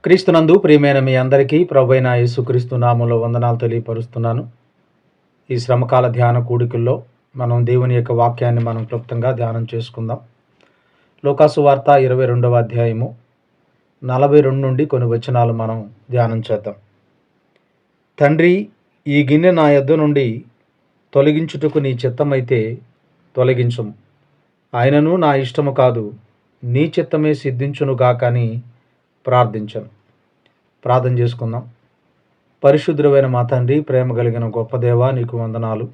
క్రీస్తునందు ప్రియమైన మీ అందరికీ ప్రభువైన యేసుక్రీస్తు నామములో వందనాలు తెలియపరుస్తున్నాను. ఈ శ్రమకాల ధ్యాన కూడికల్లో మనం దేవుని యొక్క వాక్యాన్ని మనం క్లుప్తంగా ధ్యానం చేసుకుందాం. లూకాసు వార్త 22వ అధ్యాయము 42 నుండి కొన్ని వచనాలు మనం ధ్యానం చేద్దాం. తండ్రి, ఈ గిన్నె నా యొద్ద నుండి తొలగించుటకు నీ చిత్తమైతే తొలగించుము. ఆయనను నా ఇష్టము కాదు, నీ చిత్తమే సిద్ధించునుగాకని ప్రార్థించను. ప్రార్థన చేసుకుందాం. పరిశుద్ధుడైన మా తండ్రి, ప్రేమ కలిగిన గొప్ప దేవా, నీకు వందనాలు.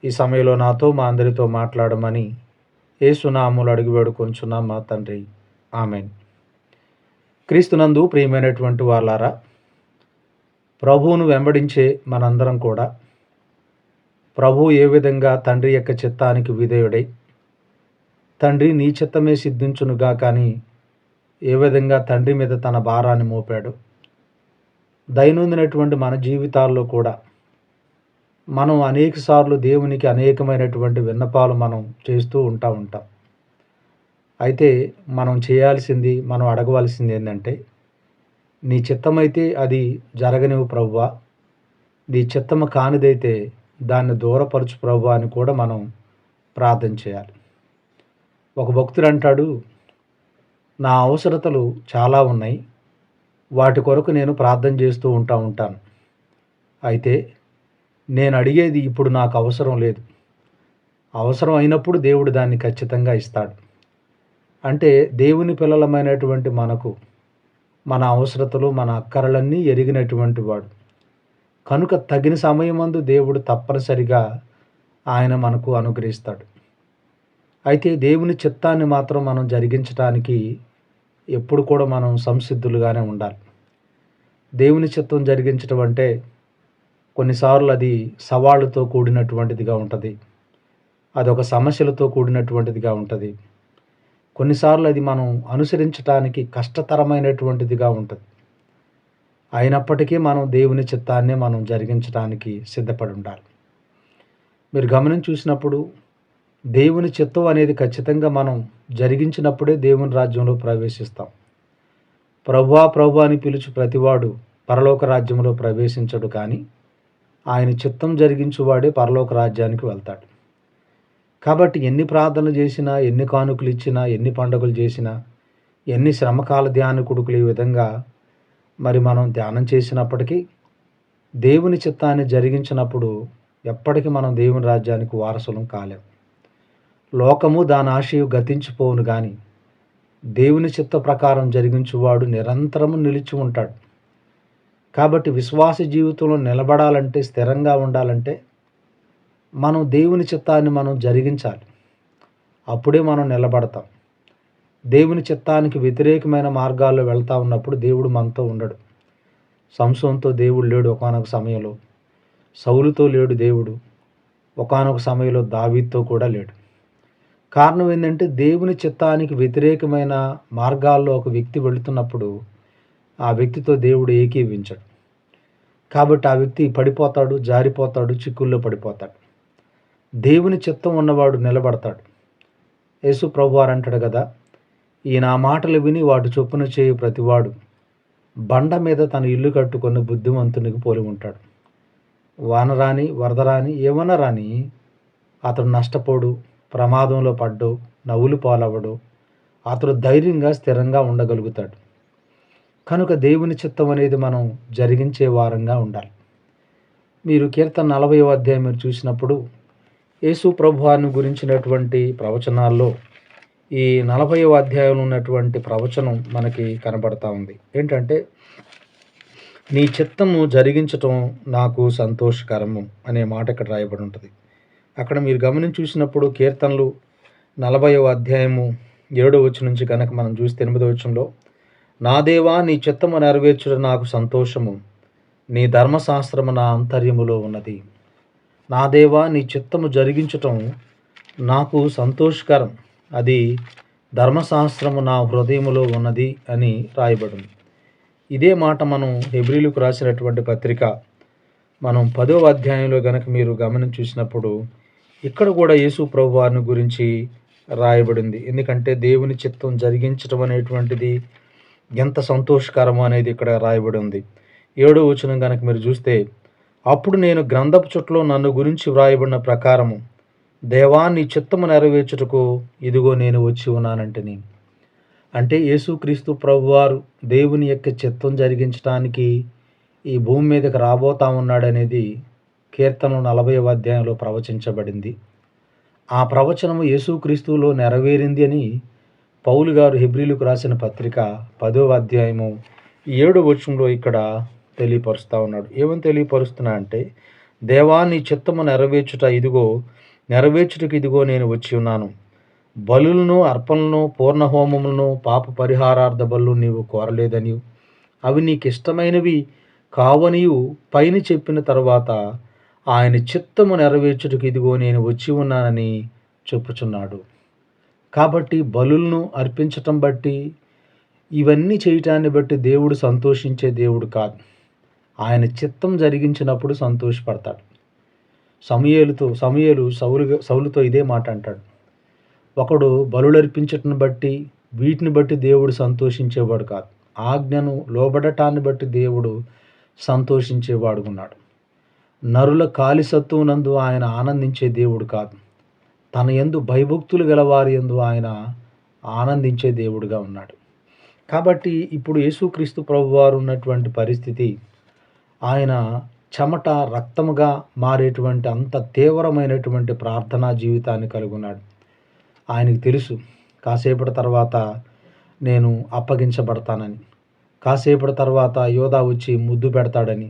ఈ సమయంలో నాతో మా అందరితో మాట్లాడమని యేసు నామములో అడిగి వేడుకొంచున్నాం మా తండ్రి, ఆమెన్. క్రీస్తునందు ప్రియమైనటువంటి వాళ్ళారా, ప్రభువును వెంబడించే మనందరం కూడా ప్రభువు ఏ విధంగా తండ్రి యొక్క చిత్తానికి విధేయుడై తండ్రి నీ చిత్తమే సిద్ధించునుగా కానీ ఏ విధంగా తండ్రి మీద తన భారాన్ని మోపాడు, దైనందినటువంటి మన జీవితాల్లో కూడా మనం అనేక సార్లు దేవునికి అనేకమైనటువంటి విన్నపాలు మనం చేస్తూ ఉంటాం. అయితే మనం చేయాల్సింది, మనం అడగవలసింది ఏంటంటే, నీ చిత్తమైతే అది జరగనివ్వు ప్రభువా, నీ చిత్తము కానిదైతే దాన్ని దూరపరచు ప్రభువా అని కూడా మనం ప్రార్థన చేయాలి. ఒక భక్తుడు అంటాడు, నా అవసరతలు చాలా ఉన్నాయి, వాటి కొరకు నేను ప్రార్థన చేస్తూ ఉంటాను. అయితే నేను అడిగేది ఇప్పుడు నాకు అవసరం లేదు. అవసరం అయినప్పుడు దేవుడు దాన్ని ఖచ్చితంగా ఇస్తాడు. అంటే దేవుని పిల్లలమైనటువంటి మనకు మన అవసరతలు, మన అక్కరలన్నీ ఎరిగినటువంటి వాడు కనుక తగిన సమయమందు దేవుడు తప్పనిసరిగా ఆయన మనకు అనుగ్రహిస్తాడు. అయితే దేవుని చిత్తాన్ని మాత్రం మనం జరిగించడానికి ఎప్పుడు కూడా మనం సంసిద్ధులుగానే ఉండాలి. దేవుని చిత్తం జరిగించడం అంటే కొన్నిసార్లు అది సవాళ్ళతో కూడినటువంటిదిగా ఉంటుంది. అదొక సమస్యలతో కూడినటువంటిదిగా ఉంటుంది. కొన్నిసార్లు అది మనం అనుసరించడానికి కష్టతరమైనటువంటిదిగా ఉంటుంది. అయినప్పటికీ మనం దేవుని చిత్తాన్ని మనం జరిగించడానికి సిద్ధపడి ఉండాలి. మీరు గమనించి చూసినప్పుడు దేవుని చిత్తం అనేది ఖచ్చితంగా మనం జరిగించినప్పుడే దేవుని రాజ్యంలో ప్రవేశిస్తాం. ప్రభువా ప్రభువా అని పిలుచు ప్రతివాడు పరలోక రాజ్యంలో ప్రవేశించడు, కానీ ఆయన చిత్తం జరిగించువాడే పరలోక రాజ్యానికి వెళ్తాడు. కాబట్టి ఎన్ని ప్రార్థనలు చేసినా, ఎన్ని కానుకలు ఇచ్చినా, ఎన్ని పండుగలు చేసినా, ఎన్ని శ్రమకాల ధ్యాన కొడుకులు ఈ విధంగా మరి మనం ధ్యానం చేసినప్పటికీ దేవుని చిత్తాన్ని జరిగించినప్పుడు ఎప్పటికీ మనం దేవుని రాజ్యానికి వారసులం కాలేం. లోకము దాని ఆశయు గతించిపోవును, కానీ దేవుని చిత్త ప్రకారం జరిగించువాడు నిరంతరము నిలిచి ఉంటాడు. కాబట్టి విశ్వాస జీవితంలో నిలబడాలంటే, స్థిరంగా ఉండాలంటే మనం దేవుని చిత్తాన్ని మనం జరిగించాలి. అప్పుడే మనం నిలబడతాం. దేవుని చిత్తానికి వ్యతిరేకమైన మార్గాల్లో వెళ్తూ ఉన్నప్పుడు దేవుడు మనతో ఉండడు. సంసోనుతో దేవుడు లేడు ఒకానొక సమయంలో, సౌలుతో లేడు దేవుడు, ఒకానొక సమయంలో దావీదుతో కూడా లేడు. కారణం ఏంటంటే, దేవుని చిత్తానికి వ్యతిరేకమైన మార్గాల్లో ఒక వ్యక్తి వెళుతున్నప్పుడు ఆ వ్యక్తితో దేవుడు ఏకీవించడు. కాబట్టి ఆ వ్యక్తి పడిపోతాడు, జారిపోతాడు, చిక్కుల్లో పడిపోతాడు. దేవుని చిత్తం ఉన్నవాడు నిలబడతాడు. యేసు ప్రభువారు అంటాడు కదా, ఈ నా మాటలు విని వాటి చొప్పున చేయు ప్రతివాడు బండ మీద తన ఇల్లు కట్టుకున్న బుద్ధిమంతునికి పోలి ఉంటాడు. వాన రాని, వరద రాని, ఏమన్నా రాని అతడు నష్టపోడు, ప్రమాదంలో పడ్డు, నవ్వులు పాలవ్వడు. అతడు ధైర్యంగా స్థిరంగా ఉండగలుగుతాడు. కనుక దేవుని చిత్తం అనేది మనం జరిగించే వారంగా ఉండాలి. మీరు కీర్తన 40వ అధ్యాయం మీరు చూసినప్పుడు యేసు ప్రభువారిని గురించినటువంటి ప్రవచనాల్లో ఈ 40వ అధ్యాయంలో ఉన్నటువంటి ప్రవచనం మనకి కనబడతా ఉంది. ఏంటంటే, నీ చిత్తము జరిగించటం నాకు సంతోషకరము అనే మాట ఇక్కడ రాయబడి ఉంటుంది. అక్కడ మీరు గమనించి చూసినప్పుడు కీర్తనలు 40వ అధ్యాయము 7వ వచనం నుంచి కనుక మనం చూస్తే 8వ వచనంలో, నా దేవా నీ చిత్తము నెరవేర్చుట నాకు సంతోషము, నీ ధర్మశాస్త్రము నా అంతర్యములో ఉన్నది. నా దేవా నీ చిత్తము జరిగించటం నాకు సంతోషకరం, అది ధర్మశాస్త్రము నా హృదయములో ఉన్నది అని రాయబడింది. ఇదే మాట మనం హెబ్రీలకు రాసినటువంటి పత్రిక మనం 10వ అధ్యాయంలో గనక మీరు గమనించి చూసినప్పుడు ఇక్కడ కూడా యేసు ప్రభువారిని గురించి రాయబడింది. ఎందుకంటే దేవుని చిత్తం జరిగించడం అనేటువంటిది ఎంత సంతోషకరమో అనేది ఇక్కడ రాయబడి ఉంది. 7వ వచనం గనక మీరు చూస్తే, అప్పుడు నేను గ్రంథపు చుట్టలో నన్ను గురించి వ్రాయబడిన ప్రకారము దేవా నీ చిత్తము నెరవేర్చుటకు ఇదిగో నేను వచ్చి ఉన్నానంటిని. అంటే యేసుక్రీస్తు ప్రభువారు దేవుని యొక్క చిత్తం జరిగించటానికి ఈ భూమి మీదకి రాబోతా ఉన్నాడనేది కీర్తన 40వ అధ్యాయంలో ప్రవచించబడింది. ఆ ప్రవచనము యేసుక్రీస్తులో నెరవేరింది అని పౌలు గారు హెబ్రీలకు రాసిన పత్రిక 10వ అధ్యాయము 7వ వచనంలో ఇక్కడ తెలియపరుస్తూ ఉన్నాడు. ఏమని తెలియపరుస్తున్నా అంటే, దేవా నీ చిత్తము నెరవేర్చుటకు ఇదిగో నేను వచ్చి ఉన్నాను. బలులను, అర్పణలను, పూర్ణ హోమములను, పాప పరిహారార్థ బలులు నీవు కోరలేదనియు, అవి నీకిష్టమైనవి కావనియు పైన చెప్పిన తరువాత ఆయన చిత్తము నెరవేర్చుటకు ఇదిగో నేను వచ్చి ఉన్నానని చెప్పుచున్నాడు. కాబట్టి బలులను అర్పించటం బట్టి, ఇవన్నీ చేయటాన్ని బట్టి దేవుడు సంతోషించే దేవుడు కాదు. ఆయన చిత్తం జరిగించినప్పుడు సంతోషపడతాడు. సమూయేలు సౌలుతో ఇదే మాట అంటాడు. ఒకడు బలులర్పించటం బట్టి, వీటిని బట్టి దేవుడు సంతోషించేవాడు కాదు. ఆజ్ఞను లోబడటాన్ని బట్టి దేవుడు సంతోషించేవాడు ఉన్నాడు. నరుల కాలిసత్తువునందు ఆయన ఆనందించే దేవుడు కాదు. తన యందు భయభక్తులు గలవారి యందు ఆయన ఆనందించే దేవుడుగా ఉన్నాడు. కాబట్టి ఇప్పుడు యేసుక్రీస్తు ప్రభువారు ఉన్నటువంటి పరిస్థితి, ఆయన చెమట రక్తముగా మారేటువంటి అంత తీవ్రమైనటువంటి ప్రార్థనా జీవితాన్ని కలిగి ఉన్నాడు. ఆయనకు తెలుసు కాసేపటి తర్వాత నేను అప్పగించబడతానని, కాసేపటి తర్వాత యోధా వచ్చి ముద్దు పెడతాడని,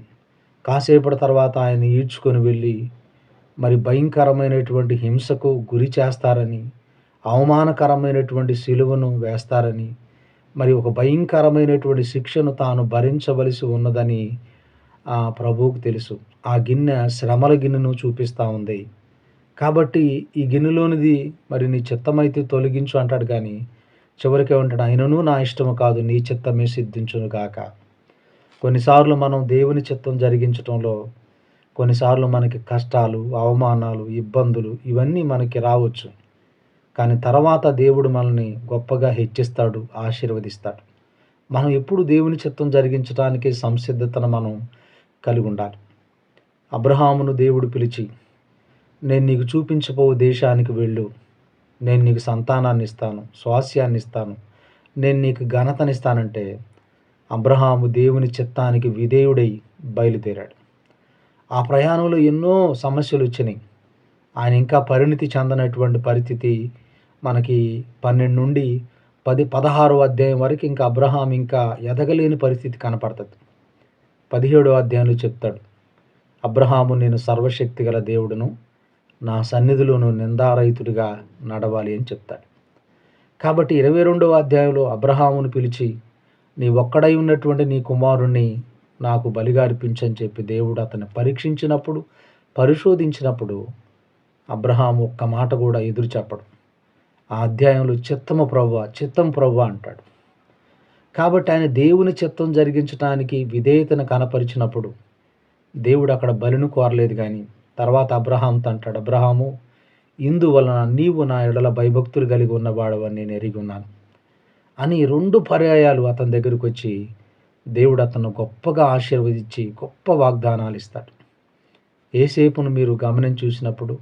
కాసేపటి తర్వాత ఆయన ఈడ్చుకొని వెళ్ళి మరి భయంకరమైనటువంటి హింసకు గురి చేస్తారని, అవమానకరమైనటువంటి సిలువను వేస్తారని, మరి ఒక భయంకరమైనటువంటి శిక్షను తాను భరించవలసి ఉన్నదని ప్రభువుకు తెలుసు. ఆ గిన్నె శ్రమల గిన్నెను చూపిస్తూ ఉంది. కాబట్టి ఈ గిన్నెలోనిది మరి నీ చిత్తమైతే తొలగించు అంటాడు, కానీ చివరికి ఏమంటాడు, అయినను నా ఇష్టము కాదు నీ చిత్తమే సిద్ధించును గాక. కొన్నిసార్లు మనం దేవుని చిత్తం జరిగించటంలో కొన్నిసార్లు మనకి కష్టాలు, అవమానాలు, ఇబ్బందులు ఇవన్నీ మనకి రావచ్చు. కానీ తర్వాత దేవుడు మనల్ని గొప్పగా హెచ్చిస్తాడు, ఆశీర్వదిస్తాడు. మనం ఎప్పుడు దేవుని చిత్తం జరిగించడానికి సంసిద్ధతను మనం కలిగి ఉండాలి. అబ్రహామును దేవుడు పిలిచి, నేను నీకు చూపించబో దేశానికి వెళ్ళు, నేను నీకు సంతానాన్ని ఇస్తాను, స్వాస్యాన్ని ఇస్తాను, నేను నీకు ఘనతనిస్తానంటే అబ్రహాము దేవుని చిత్తానికి విధేయుడై బయలుదేరాడు. ఆ ప్రయాణంలో ఎన్నో సమస్యలు వచ్చినాయి. ఆయన ఇంకా పరిణితి చెందనటువంటి పరిస్థితి మనకి 12 నుండి 16వ అధ్యాయం వరకు ఇంకా అబ్రహాం ఇంకా ఎదగలేని పరిస్థితి కనపడుతుంది. 17వ అధ్యాయంలో చెప్తాడు, అబ్రహాము నేను సర్వశక్తి గల దేవుడును, నా సన్నిధిలోను నిందారహితుడిగా నడవాలి అని చెప్తాడు. కాబట్టి 22వ అధ్యాయంలో అబ్రహామును పిలిచి, నీ ఒక్కడై ఉన్నటువంటి నీ కుమారుణ్ణి నాకు బలిగా అర్పించని చెప్పి దేవుడు అతన్ని పరీక్షించినప్పుడు, పరిశోధించినప్పుడు అబ్రహాము ఒక్క మాట కూడా ఎదురు చెప్పడు. ఆ అధ్యాయంలో చిత్తం ప్రభువా అంటాడు. కాబట్టి ఆయన దేవుని చిత్తం జరిగించడానికి విధేయతను కనపరిచినప్పుడు దేవుడు అక్కడ బలిని కోరలేదు. కానీ తర్వాత అబ్రహాంతో అంటాడు, అబ్రహాము, ఇందువలన నీవు నా ఎడల భయభక్తులు కలిగి ఉన్నవాడవని నేను ఎరిగి ఉన్నాను అని 2 పర్యాయాలు అతని దగ్గరికి వచ్చి దేవుడు అతను గొప్పగా ఆశీర్వదించి గొప్ప వాగ్దానాలు ఇస్తాడు. యేసేపును మీరు గమనించి చూసినప్పుడు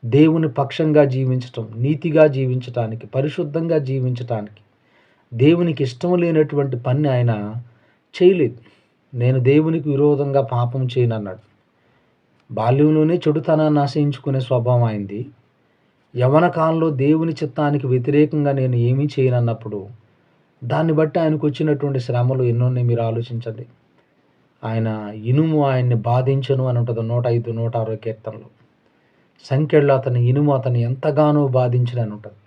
దేవుని పక్షంగా జీవించటం, నీతిగా జీవించటానికి, పరిశుద్ధంగా జీవించటానికి, దేవునికి ఇష్టం లేనటువంటి పని ఆయన చేయలేదు. నేను దేవునికి విరోధంగా పాపం చేయనన్నాడు. బాల్యంలోనే చెడుతనాన్ని ఆశయించుకునే స్వభావం అయింది. యవ్వన కాలంలో దేవుని చిత్తానికి వ్యతిరేకంగా నేను ఏమీ చేయనన్నప్పుడు దాన్ని బట్టి ఆయనకు వచ్చినటువంటి శ్రమలు ఎన్నోన్నాయి మీరు ఆలోచించండి. ఆయన ఇనుము ఆయన్ని బాధించను అని ఉంటుంది 105, 106 కీర్తనలు. సంఖ్యల్లో అతని ఇనుము అతన్ని ఎంతగానో బాధించనని ఉంటుంది.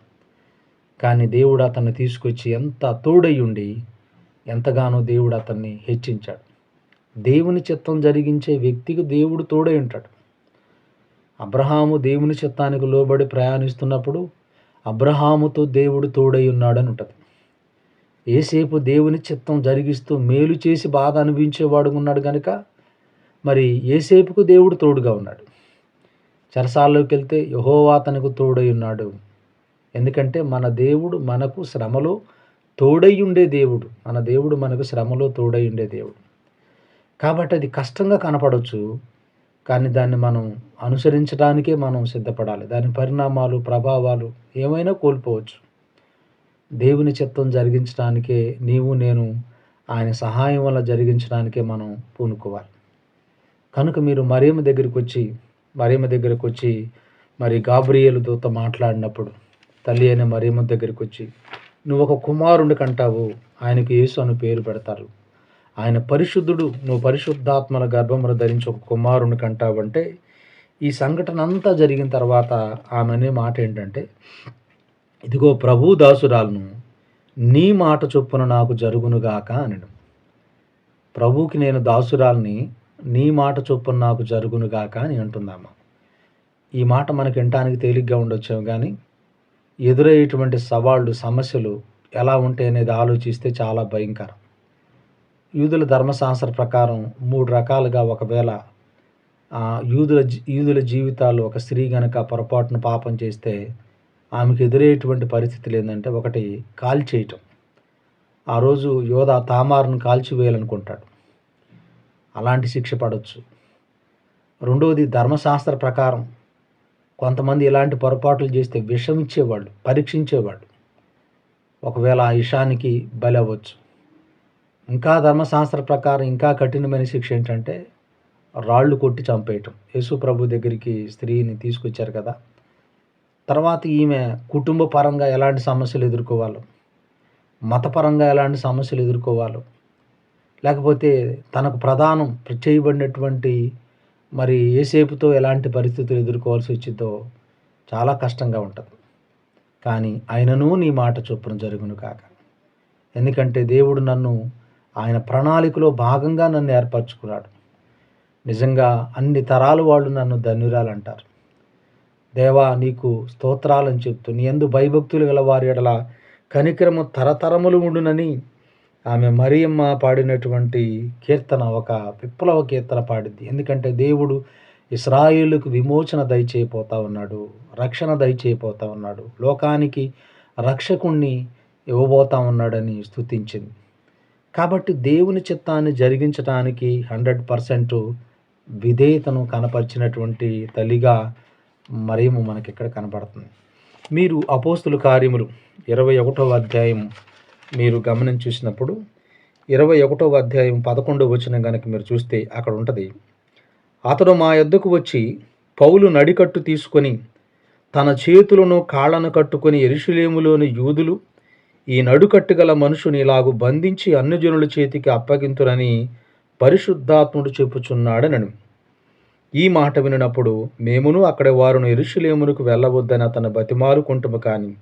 కానీ దేవుడు అతన్ని తీసుకొచ్చి ఎంత తోడయ్యుండి ఎంతగానో దేవుడు అతన్ని హెచ్చించాడు. దేవుని చిత్తం జరిగించే వ్యక్తికి దేవుడు తోడై ఉంటాడు. అబ్రహాము దేవుని చిత్తానికి లోబడి ప్రయాణిస్తున్నప్పుడు అబ్రహాముతో దేవుడు తోడై ఉన్నాడని ఉంటుంది. యేసేపు దేవుని చిత్తం జరిగిస్తూ మేలు చేసి బాధ అనుభవించేవాడు ఉన్నాడు కనుక మరి యేసేపుకు దేవుడు తోడుగా ఉన్నాడు. చెరసాల్లోకి వెళ్తే యెహోవా తనకు తోడై ఉన్నాడు. ఎందుకంటే మన దేవుడు మనకు శ్రమలో తోడై ఉండే దేవుడు. మన దేవుడు మనకు శ్రమలో తోడై ఉండే దేవుడు. కాబట్టి అది కష్టంగా కనపడొచ్చు. కానీ దాన్ని మనం అనుసరించడానికే మనం సిద్ధపడాలి. దాని పరిణామాలు, ప్రభావాలు ఏమైనా కోల్పోవచ్చు. దేవుని చిత్తం జరిగించడానికే నీవు, నేను ఆయన సహాయం వల్ల జరిగించడానికే మనం పూనుకోవాలి. కనుక మీరు మరియమ్మ దగ్గరకొచ్చి మరి గాబ్రియేలు దూత మాట్లాడినప్పుడు తల్లి అయిన మరియమ్మ దగ్గరకొచ్చి, "నువ్వు ఒక కుమారుడిని కంటావు. ఆయనకు యేసు అని పేరు పెడతారు. ఆయన పరిశుద్ధుడు. నువ్వు పరిశుద్ధాత్మల గర్భమున ధరించి ఒక కుమారుని కంటావంటే ఈ సంఘటన అంతా జరిగిన తర్వాత ఆమె అనే మాట ఏంటంటే, ఇదిగో ప్రభు దాసురాలను, నీ మాట చొప్పున నాకు జరుగునుగాక అనెను. ప్రభువుకి నేను దాసురాల్ని, నీ మాట చొప్పున నాకు జరుగునుగాక అని అంటుందమ్మ. ఈ మాట మనకి వినటానికి తేలిగ్గా ఉండొచ్చేమో కానీ ఎదురయ్యేటువంటి సవాళ్ళు, సమస్యలు ఎలా ఉంటాయి అనేది ఆలోచిస్తే చాలా భయంకరం. యూదుల ధర్మశాస్త్ర ప్రకారం 3 రకాలుగా ఒకవేళ యూదుల జీవితాల్లో ఒక స్త్రీ గనక పొరపాటున పాపం చేస్తే ఆమెకు ఎదురయ్యేటువంటి పరిస్థితులు ఏంటంటే, ఒకటి కాల్చేయటం. ఆ రోజు యోధ తామారును కాల్చివేయాలనుకుంటాడు. అలాంటి శిక్ష పడవచ్చు. రెండవది ధర్మశాస్త్ర ప్రకారం కొంతమంది ఇలాంటి పొరపాట్లు చేస్తే విషం ఇచ్చేవాళ్ళు, పరీక్షించేవాళ్ళు. ఒకవేళ ఆ విషానికి బలి అవ్వచ్చు. ఇంకా ధర్మశాస్త్ర ప్రకారం ఇంకా కఠినమైన శిక్ష ఏంటంటే రాళ్ళు కొట్టి చంపేయటం. యేసు ప్రభు దగ్గరికి స్త్రీని తీసుకొచ్చారు కదా, తర్వాత ఈమె కుటుంబ పరంగా ఎలాంటి సమస్యలు ఎదుర్కోవాలో, మతపరంగా ఎలాంటి సమస్యలు ఎదుర్కోవాలో, లేకపోతే తనకు ప్రదానం చేయబడినటువంటి మరి యేసేపుతో ఎలాంటి పరిస్థితులు ఎదుర్కోవాల్సి వచ్చిందో చాలా కష్టంగా ఉంటుంది. కానీ ఆయనను నీ మాట చొప్పున జరుగును కాక. ఎందుకంటే దేవుడు నన్ను ఆయన ప్రణాళికలో భాగంగా నన్ను ఏర్పరచుకున్నాడు. నిజంగా అన్ని తరాల వాళ్ళు నన్ను ధన్యురాలంటారు. దేవా నీకు స్తోత్రాలని చెప్తూ నీ యందు భయభక్తులు గల వారి ఎడల కనికరము తరతరములు ఉండునని ఆమె మరియమ్మ పాడినటువంటి కీర్తన ఒక విప్లవ కీర్తన పాడింది. ఎందుకంటే దేవుడు ఇశ్రాయేలుకు విమోచన దయచేయపోతా ఉన్నాడు, రక్షణ దయచేయపోతా ఉన్నాడు, లోకానికి రక్షకుణ్ణి ఇవ్వబోతా ఉన్నాడని స్తుతించింది. కాబట్టి దేవుని చిత్తాన్ని జరిగించడానికి 100% విధేయతను కనపరిచినటువంటి తల్లిగా మరియమ్మ మనకి ఇక్కడ కనపడుతుంది. మీరు అపోస్తుల కార్యములు 21వ అధ్యాయం మీరు గమనించి చూసినప్పుడు 21వ అధ్యాయం 11వ వచనం కనుక మీరు చూస్తే అక్కడ ఉంటుంది, అతడు మా యొద్దకు వచ్చి పౌలు నడికట్టు తీసుకొని తన చేతులను కాళ్ళను కట్టుకొని యెరూషలేములోని యూదులు ఈ నడుకట్టుగల మనుషుని ఇలాగు బంధించి అన్యజనుల చేతికి అప్పగింతురని పరిశుద్ధాత్ముడు చెప్పుచున్నాడనను. ఈ మాట వినినప్పుడు మేమును అక్కడి వారును యెరూషలేమునకు వెళ్ళవద్దని అతను బతిమాలుకుంటుము. కానీ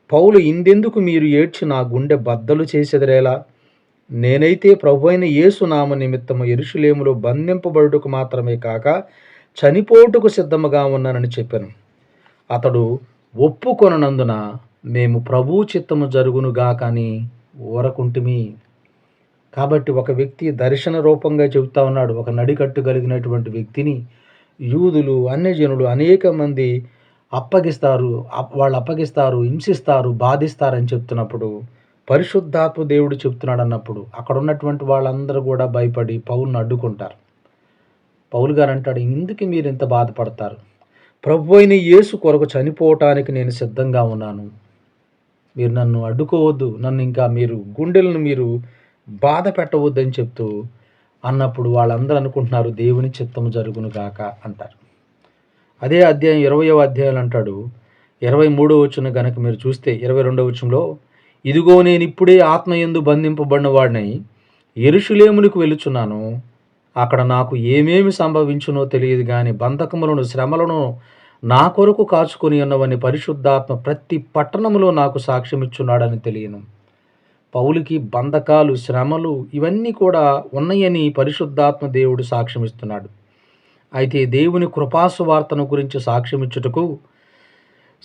పౌలు, ఇందెందుకు మీరు ఏడ్చి నా గుండె బద్దలు చేసెదరేలా? నేనైతే ప్రభువైన యేసు నామ నిమిత్తము యెరూషలేములో బంధింపబడుటకు మాత్రమే కాక చనిపోటుకు సిద్ధముగా ఉన్నానని చెప్పాను. అతడు ఒప్పుకొననందున మేము ప్రభు చిత్తము జరుగునుగాక అని ఊరకుంటిమి. కాబట్టి ఒక వ్యక్తి దర్శన రూపంగా చెబుతా ఉన్నాడు. ఒక నడికట్టు కలిగినటువంటి వ్యక్తిని యూదులు, అన్యజనులు అనేక మంది వాళ్ళు అప్పగిస్తారు, హింసిస్తారు, బాధిస్తారని చెప్తున్నప్పుడు పరిశుద్ధాత్మ దేవుడు చెప్తున్నాడు అన్నప్పుడు అక్కడ ఉన్నటువంటి వాళ్ళందరూ కూడా భయపడి పౌలును అడ్డుకుంటారు. పౌలు గారు అంటాడు, ఎందుకు మీరు ఇంత బాధపడతారు? ప్రభు అయిన యేసు కొరకు చనిపోవటానికి నేను సిద్ధంగా ఉన్నాను. మీరు నన్ను అడ్డుకోవద్దు, నన్ను ఇంకా మీరు గుండెలను మీరు బాధ పెట్టవద్దని చెప్తూ అన్నప్పుడు వాళ్ళందరూ అనుకుంటున్నారు దేవుని చిత్తము జరుగును గాక అంటారు. అదే అధ్యాయం 20వ అధ్యాయం అంటాడు, 23వ వచనం గనక మీరు చూస్తే 22వ వచనంలో, ఇదిగో నేను ఇప్పుడే ఆత్మయందు బంధింపబడిన వాడినై యెరూషలేమునకు వెళుచున్నాను. అక్కడ నాకు ఏమేమి సంభవించునో తెలియదు కానీ బంధకములను, శ్రమలను నా కొరకు కాచుకొని ఉన్నవని పరిశుద్ధాత్మ ప్రతి పట్టణములో నాకు సాక్ష్యమిచ్చున్నాడని తెలియను. పౌలుకి బంధకాలు, శ్రమలు ఇవన్నీ కూడా ఉన్నాయని పరిశుద్ధాత్మ దేవుడు సాక్ష్యమిస్తున్నాడు. అయితే దేవుని కృపాసువార్తను గురించి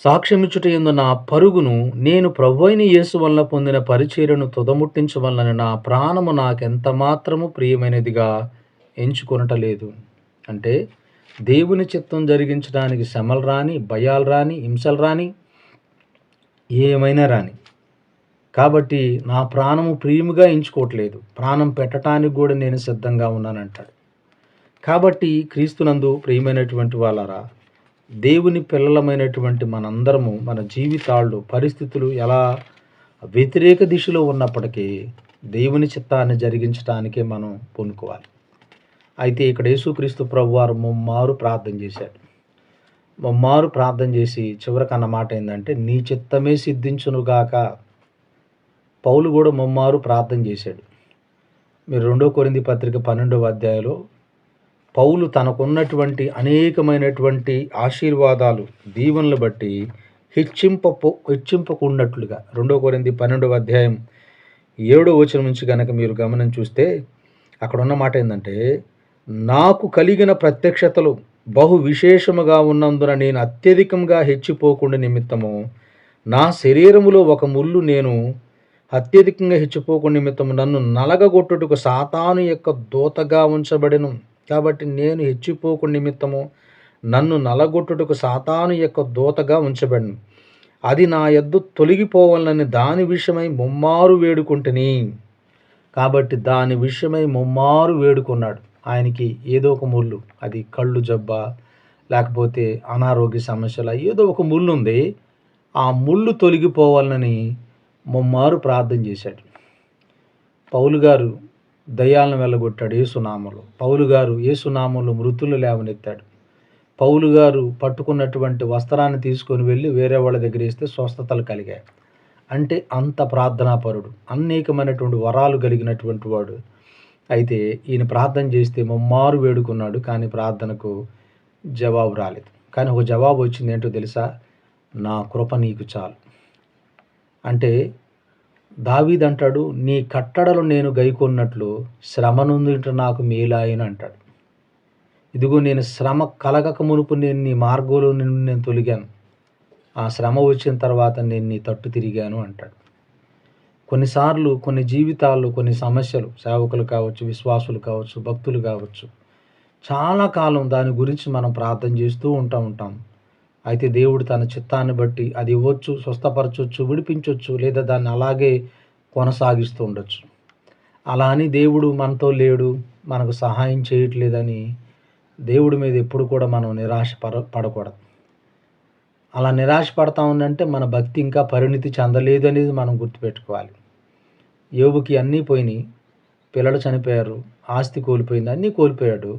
సాక్ష్యమిచ్చుట యందు నా పరుగును నేను ప్రభువైన యేసు వలన పొందిన పరిచర్యను తుదముట్టించవలనని నా ప్రాణము నాకెంత మాత్రము ప్రియమైనదిగా ఎంచుకొనటలేదు. అంటే దేవుని చిత్తం జరిగించడానికి శ్రమలు రాని, భయాలు రాని, హింసలు రాని, ఏమైనా రాని కాబట్టి నా ప్రాణము ప్రియముగా ఎంచుకోవట్లేదు, ప్రాణం పెట్టడానికి కూడా నేను సిద్ధంగా ఉన్నానంటాడు. కాబట్టి క్రీస్తునందు ప్రియమైనటువంటి వాళ్ళారా, దేవుని పిల్లలమైనటువంటి మనందరము మన జీవితాల్లో పరిస్థితులు ఎలా వ్యతిరేక దిశలో ఉన్నప్పటికీ దేవుని చిత్తాన్ని జరిగించడానికే మనం పూనుకోవాలి. అయితే ఇక్కడ యేసుక్రీస్తు ప్రభువారు ముమ్మారు ప్రార్థన చేశాడు. ముమ్మారు ప్రార్థన చేసి చివరికి అన్న మాట ఏంటంటే, నీ చిత్తమే సిద్ధించునుగాక. పౌలు కూడా ముమ్మారు ప్రార్థన చేశాడు. మీరు 2 కొరింథీ పత్రిక 12వ అధ్యాయంలో పౌలు తనకున్నటువంటి అనేకమైనటువంటి ఆశీర్వాదాలు, దీవెనలు బట్టి హెచ్చింపకున్నట్లుగా 2 కొరింథీ 12వ అధ్యాయం 7వ వచనం నుంచి కనుక మీరు గమనం చూస్తే అక్కడ ఉన్న మాట ఏంటంటే, నాకు కలిగిన ప్రత్యక్షతలు బహు విశేషముగా ఉన్నందున నేను అత్యధికంగా హెచ్చిపోకుండా నిమిత్తము నా శరీరములో ఒక ముళ్ళు నేను అత్యధికంగా హెచ్చిపోకుండా నిమిత్తము నన్ను నలగగొట్టుటకు సాతాను యొక్క దూతగా ఉంచబడెను. కాబట్టి నేను హెచ్చిపోకుండా నిమిత్తము నన్ను నలగొట్టుటకు సాతాను యొక్క దూతగా ఉంచబడెను. అది నా యొద్ద తొలగిపోవాలని దాని విషయమై ముమ్మారు వేడుకుంటుని. కాబట్టి దాని విషయమై ముమ్మారు వేడుకున్నాడు. ఆయనకి ఏదో ఒక ముళ్ళు, అది కళ్ళు జబ్బ, లేకపోతే అనారోగ్య సమస్యల, ఏదో ఒక ముళ్ళు ఉంది. ఆ ముళ్ళు తొలగిపోవాలని ముమ్మారు ప్రార్థన చేశాడు. పౌలు గారు దయ్యాలను వెళ్ళగొట్టాడు యేసునామంలో. పౌలు గారు యేసునామంలో మృతులు లేవనెత్తాడు. పౌలు గారు పట్టుకున్నటువంటి వస్త్రాన్ని తీసుకొని వెళ్ళి వేరే వాళ్ళ దగ్గర ఇస్తే స్వస్థతలు కలిగాయి. అంటే అంత ప్రార్థనాపరుడు, అనేకమైనటువంటి వరాలు కలిగినటువంటి వాడు. అయితే ఈయన ప్రార్థన చేస్తే ముమ్మారు వేడుకున్నాడు, కానీ ప్రార్థనకు జవాబు రాలేదు. కానీ ఒక జవాబు వచ్చింది. ఏంటో తెలుసా? నా కృప నీకు చాలు. అంటే దావీదు అంటాడు, నీ కట్టడలు నేను గైకొన్నట్లు శ్రమ నుండి నాకు మేలాయని అంటాడు. ఇదిగో నేను శ్రమ కలగక మునుపు నేను నీ మార్గంలో నుండి నేను తొలిగాను, ఆ శ్రమ వచ్చిన తర్వాత నేను నీ తట్టు తిరిగాను అంటాడు. కొన్నిసార్లు కొన్ని జీవితాల్లో కొన్ని సమస్యలు, సేవకులు కావచ్చు, విశ్వాసులు కావచ్చు, భక్తులు కావచ్చు, చాలా కాలం దాని గురించి మనం ప్రార్థన చేస్తూ ఉంటాం. అయితే దేవుడు తన చిత్తాన్ని బట్టి అది ఇవ్వచ్చు, స్వస్థపరచవచ్చు, విడిపించవచ్చు, లేదా దాన్ని అలాగే కొనసాగిస్తూ ఉండొచ్చు. అలా అని దేవుడు మనతో లేడు, మనకు సహాయం చేయట్లేదని దేవుడి మీద ఎప్పుడు కూడా మనం నిరాశ పడకూడదు. అలా నిరాశ పడతా ఉందంటే మన భక్తి ఇంకా పరిణితి చెందలేదు అనేది మనం గుర్తుపెట్టుకోవాలి. యోబుకి అన్నీ పోయినాయి, పిల్లలు చనిపోయారు, ఆస్తి కోల్పోయింది, అన్నీ కోల్పోయాడు.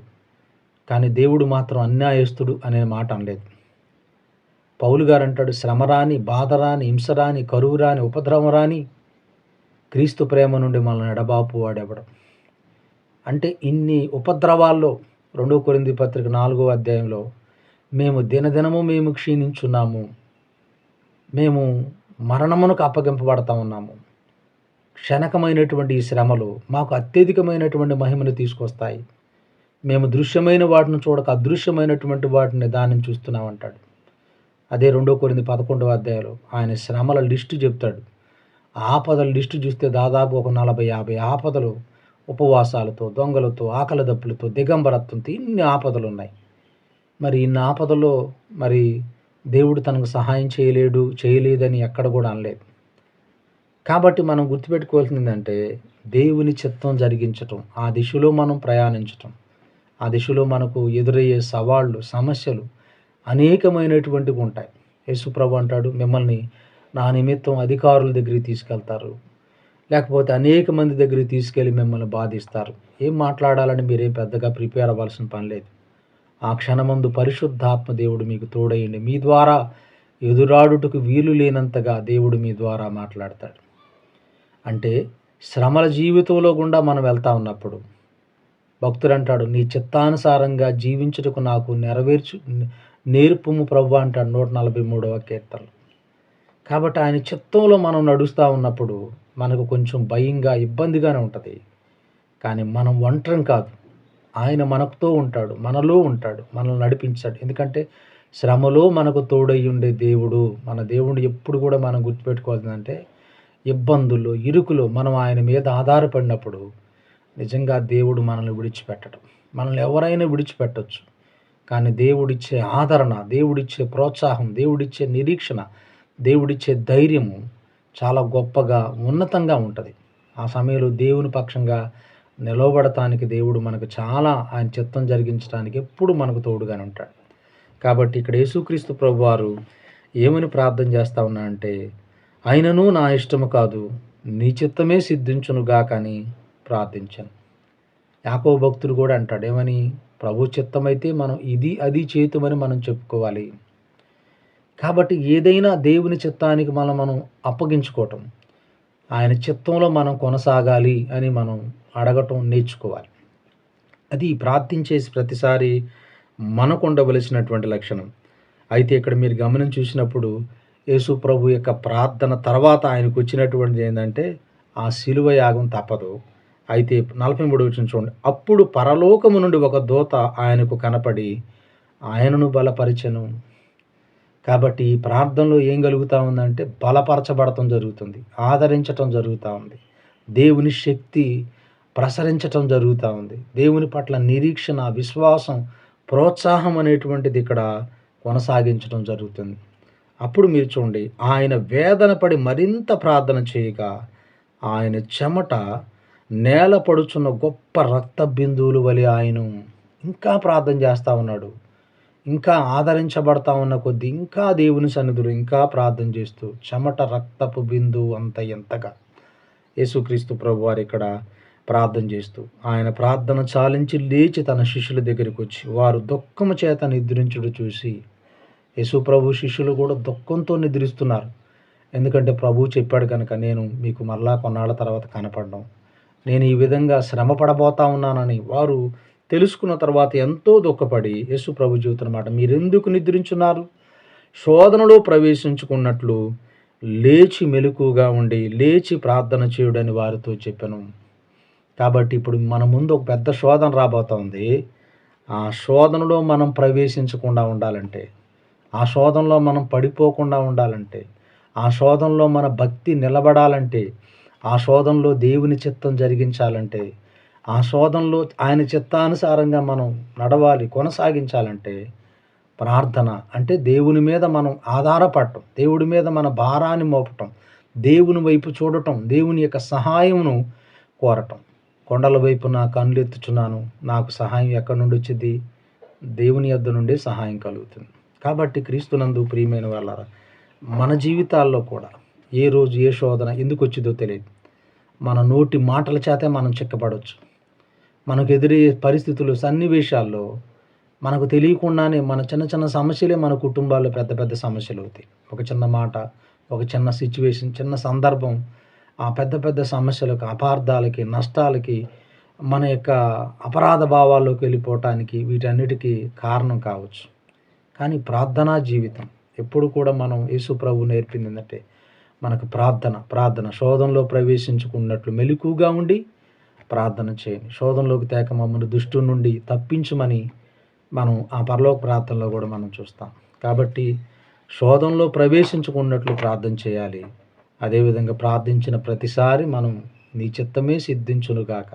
కానీ దేవుడు మాత్రం అన్యాయస్తుడు అనే మాట అనలేదు. పౌలు గారు అంటాడు, శ్రమ రాని, బాధ రాని, హింస రాని, కరువు రాని, ఉపద్రవం రాని క్రీస్తు ప్రేమ నుండి మనల్ని ఎడబాపు వాడెవడం. అంటే ఇన్ని ఉపద్రవాల్లో 2 కొరింథీ పత్రిక 4వ అధ్యాయంలో మేము దినదినము మేము క్షీణించున్నాము, మేము మరణమునకు అప్పగింపబడతా ఉన్నాము. క్షణకమైనటువంటి ఈ శ్రమలు మాకు అత్యధికమైనటువంటి మహిమను తీసుకొస్తాయి. మేము దృశ్యమైన వాటిని చూడక అదృశ్యమైనటువంటి వాటిని దానిని చూస్తున్నామంటాడు. అదే 2 కొరింథీ 11వ అధ్యాయంలో ఆయన శ్రమల లిస్టు చెప్తాడు. ఆపదల లిస్టు చూస్తే దాదాపు ఒక 40-50 ఆపదలు, ఉపవాసాలతో, దొంగలతో, ఆకలి దప్పులతో, దిగంబరత్వంతో ఇన్ని ఆపదలు ఉన్నాయి. మరి ఇన్ని ఆపదలో మరి దేవుడు తనకు సహాయం చేయలేదని ఎక్కడ కూడా అనలేదు. కాబట్టి మనం గుర్తుపెట్టుకోవాల్సింది ఏంటంటే, దేవుని చిత్తం జరిగించటం, ఆ దిశలో మనం ప్రయాణించటం, ఆ దిశలో మనకు ఎదురయ్యే సవాళ్ళు, సమస్యలు అనేకమైనటువంటివి ఉంటాయి. యేసుప్రభు అంటాడు, మిమ్మల్ని నా నిమిత్తం అధికారుల దగ్గరికి తీసుకెళ్తారు, లేకపోతే అనేక మంది దగ్గరికి తీసుకెళ్ళి మిమ్మల్ని బాధిస్తారు. ఏం మాట్లాడాలని మీరేం పెద్దగా ప్రిపేర్ అవ్వాల్సిన పని లేదు. ఆ క్షణమందు పరిశుద్ధాత్మ దేవుడు మీకు తోడయండి, మీ ద్వారా ఎదురాడుటకు వీలు లేనంతగా దేవుడు మీ ద్వారా మాట్లాడతాడు. అంటే శ్రమల జీవితంలో గుండా మనం వెళ్తా ఉన్నప్పుడు భక్తుడు అంటాడు, నీ చిత్తానుసారంగా జీవించుటకు నాకు నేర్పుము ప్రభు అంటాడు 143వ కీర్తనలో. కాబట్టి ఆయన చిత్తంలో మనం నడుస్తూ ఉన్నప్పుడు మనకు కొంచెం భయంగా, ఇబ్బందిగానే ఉంటుంది. కానీ మనం ఒంటరం కాదు, ఆయన మనతో ఉంటాడు, మనలో ఉంటాడు, మనల్ని నడిపించాడు. ఎందుకంటే శ్రమలో మనకు తోడై ఉండే దేవుడు, మన దేవుడు ఎప్పుడు కూడా మనం గుర్తుపెట్టుకోవాల్సిందంటే, ఇబ్బందుల్లో, ఇరుకులో మనం ఆయన మీద ఆధారపడినప్పుడు నిజంగా దేవుడు మనల్ని విడిచిపెట్టడం. మనల్ని ఎవరైనా విడిచిపెట్టవచ్చు, కానీ దేవుడిచ్చే ఆదరణ, దేవుడిచ్చే ప్రోత్సాహం, దేవుడిచ్చే నిరీక్షణ, దేవుడిచ్చే ధైర్యము చాలా గొప్పగా, ఉన్నతంగా ఉంటది. ఆ సమయంలో దేవుని పక్షంగా నిలవబడటానికి దేవుడు మనకు చాలా ఆయన చిత్తం జరిగించడానికి ఎప్పుడు మనకు తోడుగానే ఉంటాడు. కాబట్టి ఇక్కడ యేసుక్రీస్తు ప్రభువారు ఏమని ప్రార్థన చేస్తా ఉన్నాడంటే, అయినను నా ఇష్టము కాదు, నీ చిత్తమే సిద్ధించునుగాక అని ప్రార్థించాను. యాకోబు భక్తుడు కూడా అంటాడు ఏమని, ప్రభు చిత్తమైతే మనం ఇది అది చేతుమని మనం చెప్పుకోవాలి. కాబట్టి ఏదైనా దేవుని చిత్తానికి మనం అప్పగించుకోవటం, ఆయన చిత్తంలో మనం కొనసాగాలి అని మనం అడగటం నేర్చుకోవాలి. అది ప్రార్థించేసి ప్రతిసారి మనకు ఉండవలసినటువంటి లక్షణం. అయితే ఇక్కడ మీరు గమనించి చూసినప్పుడు యేసు ప్రభు యొక్క ప్రార్థన తర్వాత ఆయనకు వచ్చినటువంటిది ఏంటంటే ఆ శిలువ యాగం తప్పదు. అయితే 43వ వచనం చూడండి. అప్పుడు పరలోకము నుండి ఒక దూత ఆయనకు కనపడి ఆయనను బలపరిచెను. కాబట్టి ఈ ప్రార్థనలో ఏం కలుగుతా ఉందంటే బలపరచబడటం జరుగుతుంది. ఆదరించటం జరుగుతూ ఉంది. దేవుని శక్తి ప్రసరించటం జరుగుతూ ఉంది. దేవుని పట్ల నిరీక్షణ, విశ్వాసం, ప్రోత్సాహం అనేటువంటిది ఇక్కడ కొనసాగించడం జరుగుతుంది. అప్పుడు మీరు చూడండి, ఆయన వేదన పడి మరింత ప్రార్థన చేయగా ఆయన చెమట నేల పడుచున్న గొప్ప రక్త బిందువులు వలె ఆయను ఇంకా ప్రార్థన చేస్తూ ఉన్నాడు. ఇంకా ఆదరించబడతా ఉన్న కొద్దీ ఇంకా దేవుని సన్నిధిలో ఇంకా ప్రార్థన చేస్తూ చెమట రక్తపు బిందువు అంత ఎంతగా యేసుక్రీస్తు ప్రభువారు ఇక్కడ ప్రార్థన చేస్తూ ఆయన ప్రార్థన చాలించి లేచి తన శిష్యుల దగ్గరికి వచ్చి వారు దుఃఖము చేత నిద్రించుడు చూసి, యేసు ప్రభు శిష్యులు కూడా దుఃఖంతో నిద్రిస్తున్నారు. ఎందుకంటే ప్రభువు చెప్పాడు కనుక, నేను మీకు మరలా కొన్నాళ్ళ తర్వాత కనపడడం, నేను ఈ విధంగా శ్రమ పడబోతా ఉన్నానని వారు తెలుసుకున్న తర్వాత ఎంతో దుఃఖపడి యేసు ప్రభు చెబుతున్నమాట, మీరెందుకు నిద్రించున్నారు? శోధనలో ప్రవేశించుకున్నట్లు లేచి మెలకుగా ఉండి లేచి ప్రార్థన చేయుడని వారితో చెప్పాను. కాబట్టి ఇప్పుడు మన ముందు ఒక పెద్ద శోధన రాబోతోంది. ఆ శోధనలో మనం ప్రవేశించకుండా ఉండాలంటే, ఆ శోధనలో మనం పడిపోకుండా ఉండాలంటే, ఆ శోధనలో మన భక్తి నిలబడాలంటే, ఆ శోధనలో దేవుని చిత్తం జరిగించాలంటే, ఆ శోధనలో ఆయన చిత్తానుసారంగా మనం నడవాలి, కొనసాగించాలంటే ప్రార్థన అంటే దేవుని మీద మనం ఆధారపడటం, దేవుడి మీద మన భారాన్ని మోపటం, దేవుని వైపు చూడటం, దేవుని యొక్క సహాయమును కోరటం. కొండల వైపు నా కన్నులెత్తుచున్నాను, నాకు సహాయం ఎక్కడి నుండి వచ్చింది? దేవుని యొద్ద నుండి సహాయం కలుగుతుంది. కాబట్టి క్రీస్తునందు ప్రియమైన వాళ్ళారా, మన జీవితాల్లో కూడా ఏ రోజు ఏ శోధన ఎందుకు వచ్చిందో తెలియదు. మన నోటి మాటల చేతే మనం చిక్కపడవచ్చు. మనకు ఎదురయ్యే పరిస్థితులు, సన్నివేశాల్లో మనకు తెలియకుండానే మన చిన్న చిన్న సమస్యలే మన కుటుంబాల్లో పెద్ద పెద్ద సమస్యలు అవుతాయి. ఒక చిన్న మాట, ఒక చిన్న సిచ్యువేషన్, చిన్న సందర్భం ఆ పెద్ద పెద్ద సమస్యలకు, అపార్థాలకి, నష్టాలకి, మన యొక్క అపరాధ భావాల్లోకి వెళ్ళిపోవటానికి వీటన్నిటికీ కారణం కావచ్చు. కానీ ప్రార్థనా జీవితం ఎప్పుడు కూడా మనం యేసు ప్రభువు నేర్పింది ఏంటంటే మనకు ప్రార్థన శోధనలో ప్రవేశించుకున్నట్లు మెలకుగా ఉండి ప్రార్థన చేయండి. శోధనలోకి తేక మమ్మల్ని దుష్టు నుండి తప్పించమని మనం ఆ పరలోక ప్రార్థనలో కూడా మనం చూస్తాం. కాబట్టి శోధనలో ప్రవేశించుకున్నట్లు ప్రార్థన చేయాలి. అదేవిధంగా ప్రార్థించిన ప్రతిసారి మనం నీ చిత్తమే సిద్ధించునుగాక,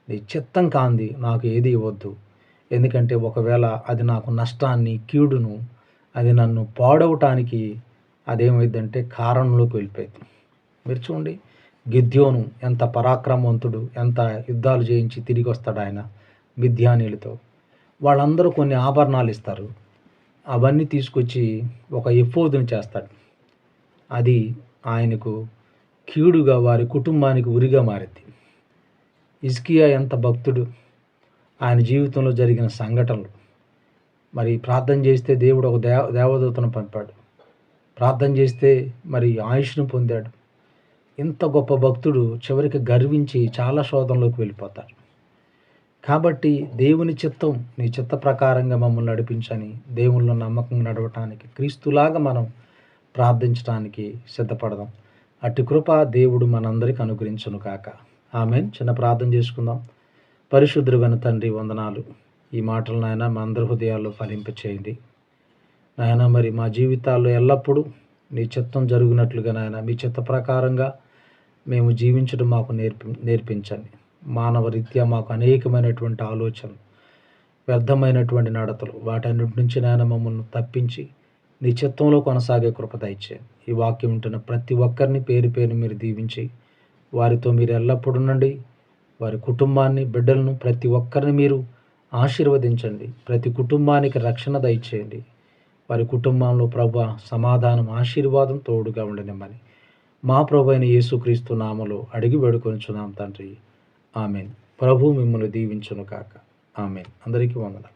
నీ చిత్తం కాంది నాకు ఏది ఇవ్వద్దు. ఎందుకంటే ఒకవేళ అది నాకు నష్టాన్ని, కీడును, అది నన్ను పాడవటానికి అదేమైందంటే కారణంలోకి వెళ్ళిపోయింది. మీరు చూడండి, గిద్యోను ఎంత పరాక్రమవంతుడు, ఎంత యుద్ధాలు చేయించి తిరిగి వస్తాడు ఆయన మిద్యానీయులతో. వాళ్ళందరూ కొన్ని ఆభరణాలు ఇస్తారు, అవన్నీ తీసుకొచ్చి ఒక ఎఫోదుని చేస్తాడు. అది ఆయనకు కీడుగా, వారి కుటుంబానికి ఉరిగా మారింది. హిజ్కియా ఎంత భక్తుడు, ఆయన జీవితంలో జరిగిన సంఘటనలు, మరి ప్రార్థన చేస్తే దేవుడు ఒక దేవదూతను పంపాడు, ప్రార్థన చేస్తే మరి ఆయుష్ను పొందాడు. ఇంత గొప్ప భక్తుడు చివరికి గర్వించి చాలా శోధనలోకి వెళ్ళిపోతారు. కాబట్టి దేవుని చిత్తం, నీ చిత్త ప్రకారంగా మమ్మల్ని నడిపించని, దేవుళ్ళో నమ్మకంగా నడవటానికి, క్రీస్తులాగా మనం ప్రార్థించడానికి సిద్ధపడదాం. అట్టి కృప దేవుడు మనందరికి అనుగ్రహించును కాక. ఆమేన్. చిన్న ప్రార్థన చేసుకుందాం. పరిశుద్ధుడైన తండ్రి, వందనాలు. ఈ మాటలు నాయన మా అందరి హృదయాల్లో ఫలింపచేయండి నాయన. మరి మా జీవితాల్లో ఎల్లప్పుడూ నీ చిత్తం జరుగునట్లుగా నాయన, మీ చిత్త ప్రకారంగా మేము జీవించడం మాకు నేర్పించండి. మానవ రీత్యా మాకు అనేకమైనటువంటి ఆలోచనలు, వ్యర్థమైనటువంటి నడతలు, వాటన్నిటి నుంచి నాయన మమ్మల్ని తప్పించి నీ చిత్తంలో కొనసాగే కృప దయచేయండి. ఈ వాక్యం ఉంటున్న ప్రతి ఒక్కరిని పేరు పేరు మీరు దీవించి వారితో మీరు ఎల్లప్పుడూ ఉండండి. వారి కుటుంబాన్ని, బిడ్డలను ప్రతి ఒక్కరిని మీరు ఆశీర్వదించండి. ప్రతి కుటుంబానికి రక్షణ దయచేయండి. వారి కుటుంబంలో ప్రభువా సమాధానం, ఆశీర్వాదం తోడుగా ఉండనిమ్మని మా ప్రభువైన యేసుక్రీస్తు నామములో అడిగి వేడుకొనుచున్నాం తండ్రి. ఆమేన్. ప్రభువు మిమ్మల్ని దీవించును గాక. ఆమేన్. అందరికీ వందనాలు.